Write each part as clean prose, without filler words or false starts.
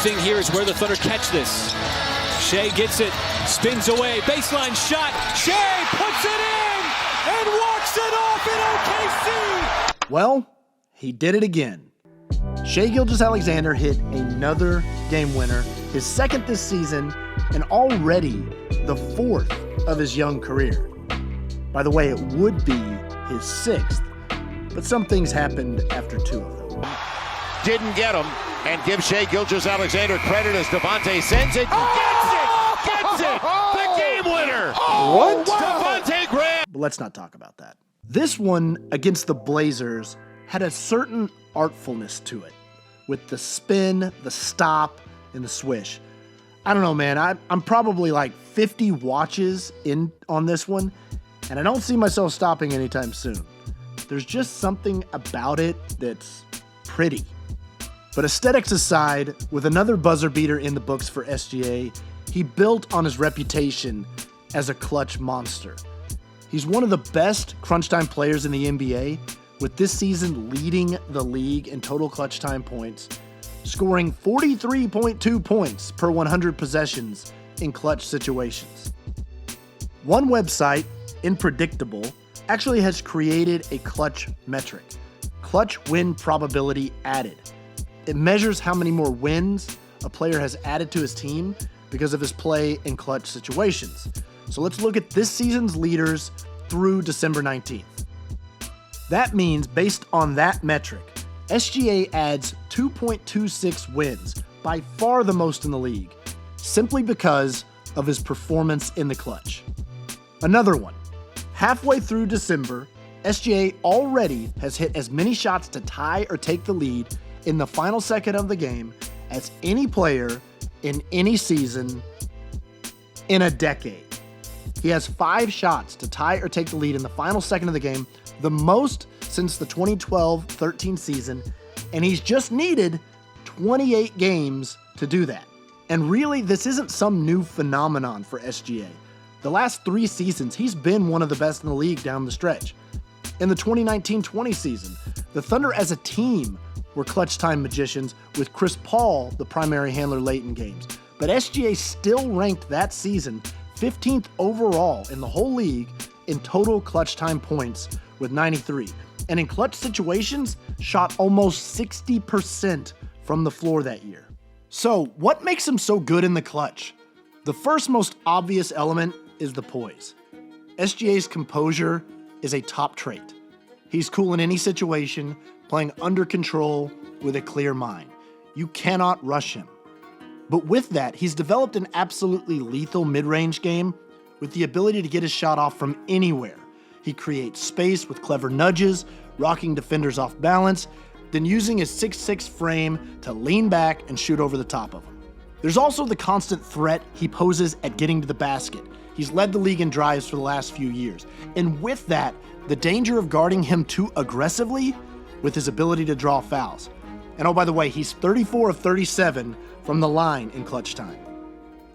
thing here is where the Thunder catch this. Shai gets it, spins away, baseline shot. Shai puts it in and walks it off in OKC. Well, he did it again. Shai Gilgeous-Alexander hit another game winner, his second this season, and already the fourth of his young career. By the way, it would be his sixth, but some things happened after two of them. Didn't get him, and give Shai Gilgeous-Alexander credit as Devontae sends it. Gets it! The game winner! What? Devontae Graham! But let's not talk about that. This one against the Blazers had a certain artfulness to it, with the spin, the stop, and the swish. I don't know, man. I'm probably like 50 watches in on this one, and I don't see myself stopping anytime soon. There's just something about it that's pretty. But aesthetics aside, with another buzzer beater in the books for SGA, he built on his reputation as a clutch monster. He's one of the best crunch time players in the NBA, with this season leading the league in total clutch time points, scoring 43.2 points per 100 possessions in clutch situations. One website, Unpredictable, actually has created a clutch metric, clutch win probability added. It measures how many more wins a player has added to his team because of his play in clutch situations. So let's look at this season's leaders through December 19th. That means, based on that metric, SGA adds 2.26 wins, by far the most in the league, simply because of his performance in the clutch. Another one. Halfway through December, SGA already has hit as many shots to tie or take the lead in the final second of the game as any player in any season in a decade. He has 5 shots to tie or take the lead in the final second of the game, the most since the 2012-13 season, and he's just needed 28 games to do that. And really, this isn't some new phenomenon for SGA. The last 3 seasons, he's been one of the best in the league down the stretch. In the 2019-20 season, the Thunder as a team were clutch time magicians, with Chris Paul the primary handler late in games. But SGA still ranked that season 15th overall in the whole league in total clutch time points with 93. And in clutch situations, shot almost 60% from the floor that year. So what makes him so good in the clutch? The first most obvious element is the poise. SGA's composure is a top trait. He's cool in any situation, playing under control with a clear mind. You cannot rush him. But with that, he's developed an absolutely lethal mid-range game with the ability to get his shot off from anywhere. He creates space with clever nudges, rocking defenders off balance, then using his 6'6" frame to lean back and shoot over the top of them. There's also the constant threat he poses at getting to the basket. He's led the league in drives for the last few years. And with that, the danger of guarding him too aggressively with his ability to draw fouls. And oh, by the way, he's 34 of 37 from the line in clutch time.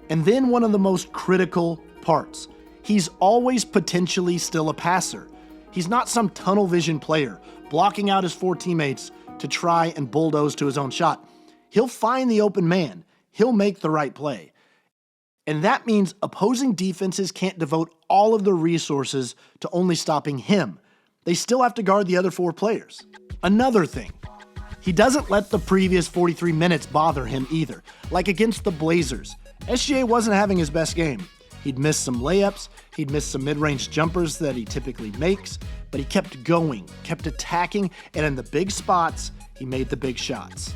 And then one of the most critical parts, he's always potentially still a passer. He's not some tunnel vision player, blocking out his 4 teammates to try and bulldoze to his own shot. He'll find the open man. He'll make the right play. And that means opposing defenses can't devote all of their resources to only stopping him. They still have to guard the other 4 players. Another thing, he doesn't let the previous 43 minutes bother him either. Like against the Blazers, SGA wasn't having his best game. He'd missed some layups, he'd missed some mid-range jumpers that he typically makes, but he kept going, kept attacking, and in the big spots, he made the big shots.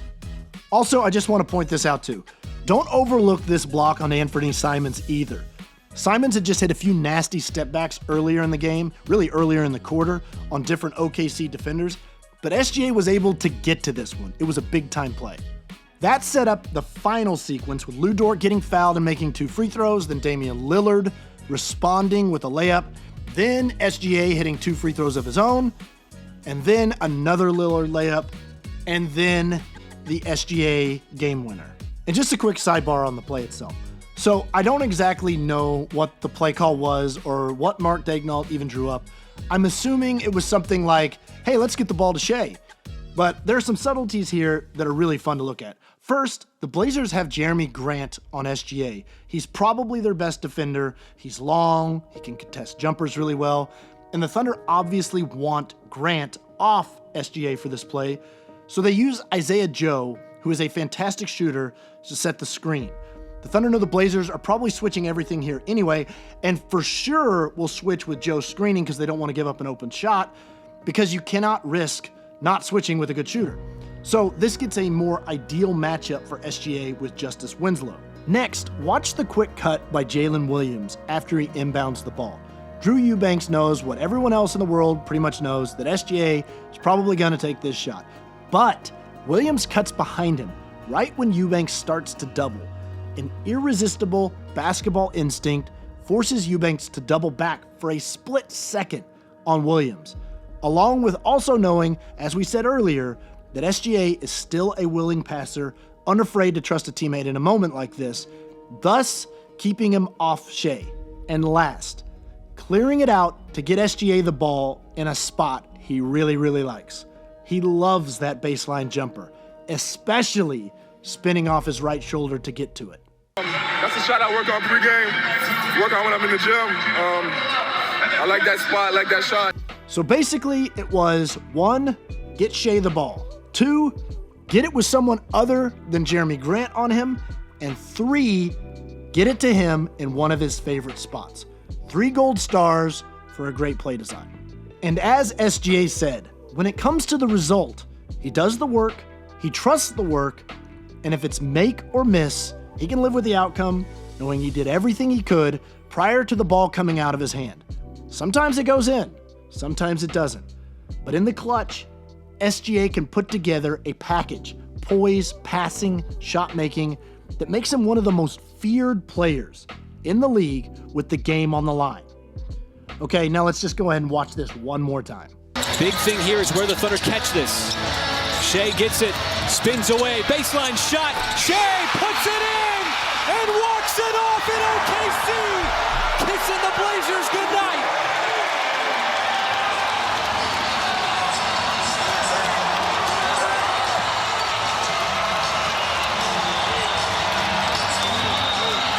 Also, I just want to point this out too. Don't overlook this block on Anthony Simons either. Simons had just hit a few nasty step backs earlier in the game, really earlier in the quarter, on different OKC defenders, but SGA was able to get to this one. It was a big-time play. That set up the final sequence with Lu Dort getting fouled and making 2 free throws, then Damian Lillard responding with a layup, then SGA hitting 2 free throws of his own, and then another Lillard layup, and then the SGA game winner. And just a quick sidebar on the play itself. So I don't exactly know what the play call was or what Mark Daigneault even drew up. I'm assuming it was something like, hey, let's get the ball to Shai. But there are some subtleties here that are really fun to look at. First, the Blazers have Jeremy Grant on SGA. He's probably their best defender. He's long, he can contest jumpers really well, and the Thunder obviously want Grant off SGA for this play, so they use Isaiah Joe, who is a fantastic shooter, to set the screen. The Thunder know the Blazers are probably switching everything here anyway, and for sure will switch with Joe screening because they don't want to give up an open shot, because you cannot risk not switching with a good shooter. So this gets a more ideal matchup for SGA with Justice Winslow. Next, watch the quick cut by Jalen Williams after he inbounds the ball. Drew Eubanks knows what everyone else in the world pretty much knows, that SGA is probably going to take this shot. But Williams cuts behind him right when Eubanks starts to double. An irresistible basketball instinct forces Eubanks to double back for a split second on Williams, along with also knowing, as we said earlier, that SGA is still a willing passer, unafraid to trust a teammate in a moment like this, thus keeping him off Shai. And last, clearing it out to get SGA the ball in a spot he really, really likes. He loves that baseline jumper, especially spinning off his right shoulder to get to it. That's a shot I work on pregame, work on when I'm in the gym. I like that spot, I like that shot. So basically it was 1, get Shai the ball. 2, get it with someone other than Jeremy Grant on him. And 3, get it to him in one of his favorite spots. 3 gold stars for a great play design. And as SGA said, when it comes to the result, he does the work, he trusts the work, and if it's make or miss, he can live with the outcome, knowing he did everything he could prior to the ball coming out of his hand. Sometimes it goes in, sometimes it doesn't. But in the clutch, SGA can put together a package, poise, passing, shot making, that makes him one of the most feared players in the league with the game on the line. Okay, now let's just go ahead and watch this one more time. Big thing here is where the Thunder catch this. Shai gets it, spins away, baseline shot. Shai puts it in and walks it off in OKC. Kissing the Blazers goodnight.